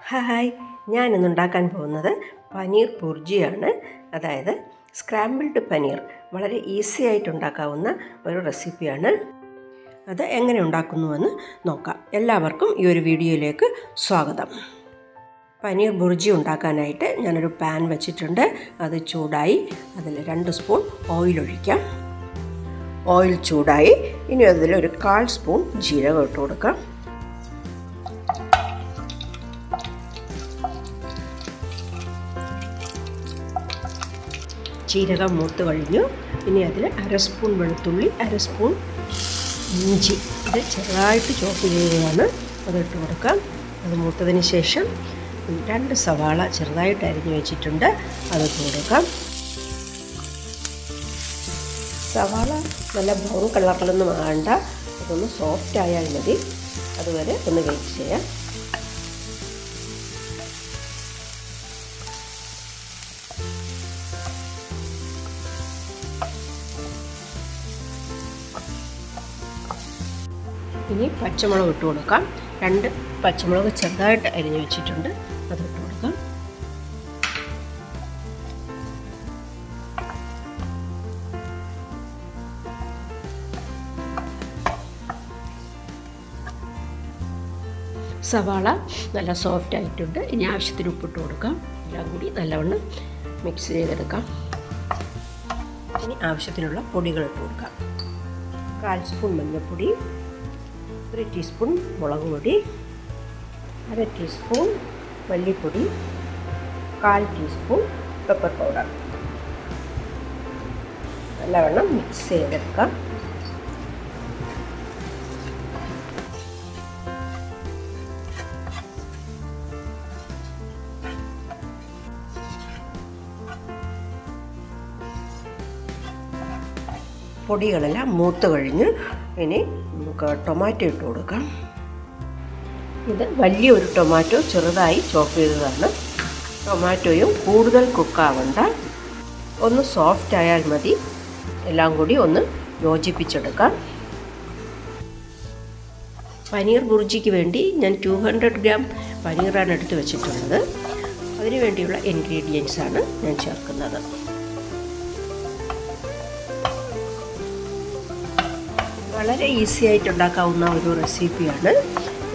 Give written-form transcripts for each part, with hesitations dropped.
Hi, ഞാനിന്ന് ഉണ്ടാക്കാൻ പോകുന്നത് പനീർ ബുർജിയാണ്. അതായത് സ്ക്രാമ്പിൾഡ് പനീർ. വളരെ ഈസി ആയിട്ട് ഉണ്ടാക്കാവുന്ന ഒരു റെസിപ്പിയാണ്. അത് എങ്ങനെ ഉണ്ടാക്കുന്നുവെന്ന് നോക്കാം. എല്ലാവർക്കും ഈ ഒരു വീഡിയോയിലേക്ക് സ്വാഗതം. പനീർ ബുർജി ഉണ്ടാക്കാനായിട്ട് ഞാനൊരു പാൻ വെച്ചിട്ടുണ്ട്. അത് ചൂടായി അതിൽ 2 സ്പൂൺ ഓയിൽ ഒഴിക്കാം. ഓയിൽ ചൂടായി ഇനി അതിലൊരു 1/4 സ്പൂൺ ജീരകം ഇട്ട് കൊടുക്കാം. ജീരകം മൂത്ത് കഴിഞ്ഞു. ഇനി അതിൽ 1/2 സ്പൂൺ വെളുത്തുള്ളി, 1/2 സ്പൂൺ ഇഞ്ചി, ഇത് ചെറുതായിട്ട് ചോപ്പ് ചെയ്യുകയാണ്. അതിട്ട് കൊടുക്കാം. അത് മൂത്തതിന് ശേഷം 2 സവാള ചെറുതായിട്ട് അരിഞ്ഞു വെച്ചിട്ടുണ്ട്, അതിട്ട് കൊടുക്കാം. സവാള നല്ല ബ്രൗൺ കളറിലൊന്നും ആകണ്ട, അതൊന്ന് സോഫ്റ്റ് ആയാൽ മതി. അതുവരെ ഒന്ന് വെയിറ്റ് ചെയ്യാം. ഇനി പച്ചമുളക് ഇട്ട് കൊടുക്കാം. 2 പച്ചമുളക് ചെറുതായിട്ട് അരിഞ്ഞു വെച്ചിട്ടുണ്ട്, അതിട്ട് കൊടുക്കാം. സവാള നല്ല സോഫ്റ്റ് ആയിട്ടുണ്ട്. ഇനി ആവശ്യത്തിന് ഉപ്പിട്ട് കൊടുക്കാം. എല്ലാം കൂടി നല്ലവണ്ണം മിക്സ് ചെയ്തെടുക്കാം. ഇനി ആവശ്യത്തിനുള്ള പൊടികൾ ഇട്ട് കൊടുക്കാം. 1/4 സ്പൂൺ മഞ്ഞൾപ്പൊടി, 1 ടീസ്പൂൺ മുളക് പൊടി, 1/2 ടീസ്പൂൺ മല്ലിപ്പൊടി, 1/4 ടീസ്പൂൺ പെപ്പർ പൗഡർ. നല്ലവണ്ണം മിക്സ് ചെയ്തെടുക്കാം. പൊടികളെല്ലാം മൂത്ത് കഴിഞ്ഞ് ഇനി നമുക്ക് ടൊമാറ്റോ ഇട്ട് കൊടുക്കാം. ഇത് വലിയൊരു ടൊമാറ്റോ ചെറുതായി ചോപ്പ് ചെയ്തതാണ്. ടൊമാറ്റോയും കൂടുതൽ കുക്കാവണ്ട, ഒന്ന് സോഫ്റ്റ് ആയാൽ മതി. എല്ലാം കൂടി ഒന്ന് യോജിപ്പിച്ചെടുക്കാം. പനീർ ബുർജിക്ക് വേണ്ടി ഞാൻ 200 ഗ്രാം പനീറാണ് എടുത്ത് വെച്ചിട്ടുള്ളത്. അതിനു വേണ്ടിയുള്ള ഇൻഗ്രീഡിയൻസാണ് ഞാൻ ചേർക്കുന്നത്. വളരെ ഈസി ആയിട്ട് ഉണ്ടാക്കാവുന്ന ഒരു റെസിപ്പിയാണ്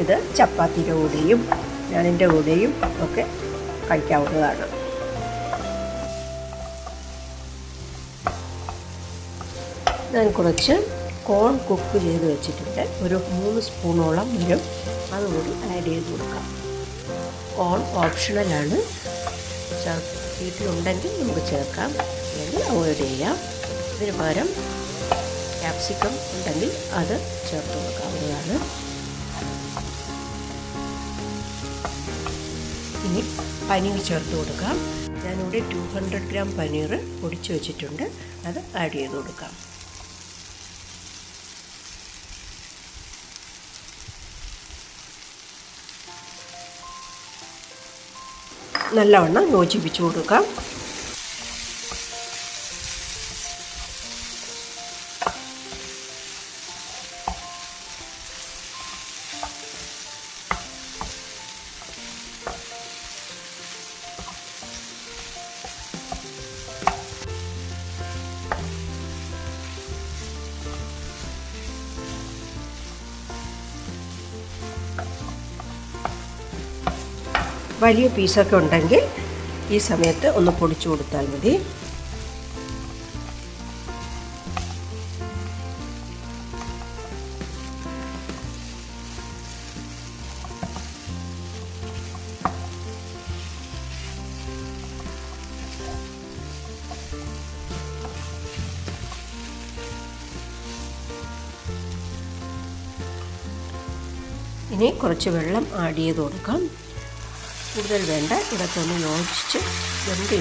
ഇത്. ചപ്പാത്തിയുടെ കൂടെയും ഞാനിൻ്റെ കൂടെയും ഒക്കെ കഴിക്കാവുന്നതാണ്. ഞാൻ കുറച്ച് കോൺ കുക്ക് ചെയ്ത് വെച്ചിട്ടുണ്ട്. ഒരു 3 സ്പൂണോളം വരും. അതുകൂടി ആഡ് ചെയ്ത് കൊടുക്കാം. കോൺ ഓപ്ഷണലാണ്. വീട്ടിലുണ്ടെങ്കിൽ നമുക്ക് ചേർക്കാം, അല്ലെങ്കിൽ അവോയ്ഡ് ചെയ്യാം. ഇതിന് പകരം ക്യാപ്സിക്കം ഉണ്ടെങ്കിൽ അത് ചേർത്ത് കൊടുക്കാവുന്നതാണ്. ഇനി പനീർ ചേർത്ത് കൊടുക്കാം. ഞാനിവിടെ 200 ഗ്രാം പനീർ പൊടിച്ച് വെച്ചിട്ടുണ്ട്, അത് ആഡ് ചെയ്ത് കൊടുക്കാം. നല്ലവണ്ണം യോജിപ്പിച്ച് കൊടുക്കാം. വലിയ പീസൊക്കെ ഉണ്ടെങ്കിൽ ഈ സമയത്ത് ഒന്ന് പൊടിച്ചു കൊടുത്താൽ മതി. ഇനി കുറച്ച് വെള്ളം ആഡ് ചെയ്ത് കൊടുക്കാം. കൂടുതൽ വേണ്ട, ഇതൊക്കെ ഒന്ന്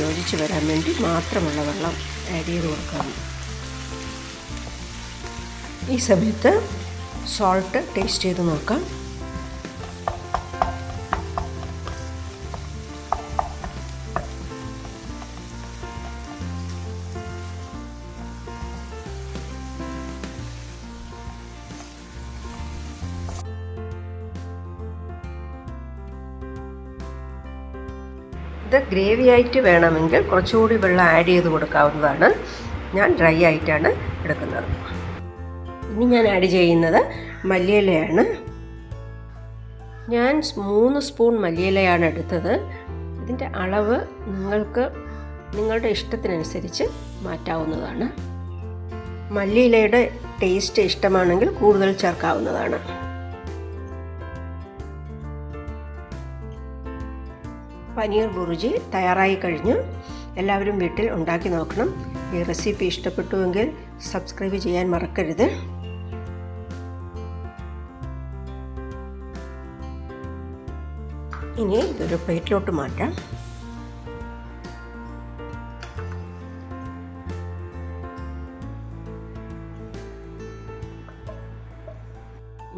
യോജിച്ച് വരാൻ വേണ്ടി മാത്രമുള്ള വെള്ളം ആഡ് ചെയ്ത് കൊടുക്കാം. ഈ സമയത്ത് സോൾട്ട് ടേസ്റ്റ് ചെയ്ത് നോക്കാം. ഇത് ഗ്രേവി ആയിട്ട് വേണമെങ്കിൽ കുറച്ചുകൂടി വെള്ളം ആഡ് ചെയ്ത് കൊടുക്കാവുന്നതാണ്. ഞാൻ ഡ്രൈ ആയിട്ടാണ് എടുക്കുന്നത്. ഇനി ഞാൻ ആഡ് ചെയ്യുന്നത് മല്ലിയിലയാണ്. ഞാൻ 3 സ്പൂൺ മല്ലിയിലയാണ് എടുത്തത്. ഇതിൻ്റെ അളവ് നിങ്ങൾക്ക് നിങ്ങളുടെ ഇഷ്ടത്തിനനുസരിച്ച് മാറ്റാവുന്നതാണ്. മല്ലിയിലയുടെ ടേസ്റ്റ് ഇഷ്ടമാണെങ്കിൽ കൂടുതൽ ചേർക്കാവുന്നതാണ്. പനീർ ബുർജി തയ്യാറായി കഴിഞ്ഞു. എല്ലാവരും വീട്ടിൽ ഉണ്ടാക്കി നോക്കണം. ഈ റെസിപ്പി ഇഷ്ടപ്പെട്ടുവെങ്കിൽ സബ്സ്ക്രൈബ് ചെയ്യാൻ മറക്കരുത്. ഇനി ഇതൊരു പ്ലേറ്റിലോട്ട് മാറ്റാം.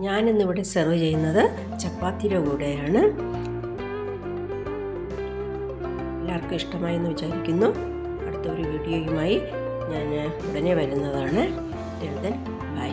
ഞാനിന്നിവിടെ സെർവ് ചെയ്യുന്നത് ചപ്പാത്തിയുടെ കൂടെയാണ്. എല്ലാവർക്കും ഇഷ്ടമായി എന്ന് വിചാരിക്കുന്നു. അടുത്തൊരു വീഡിയോയുമായി ഞാൻ ഉടനെ വരുന്നതാണ്. Till then bye.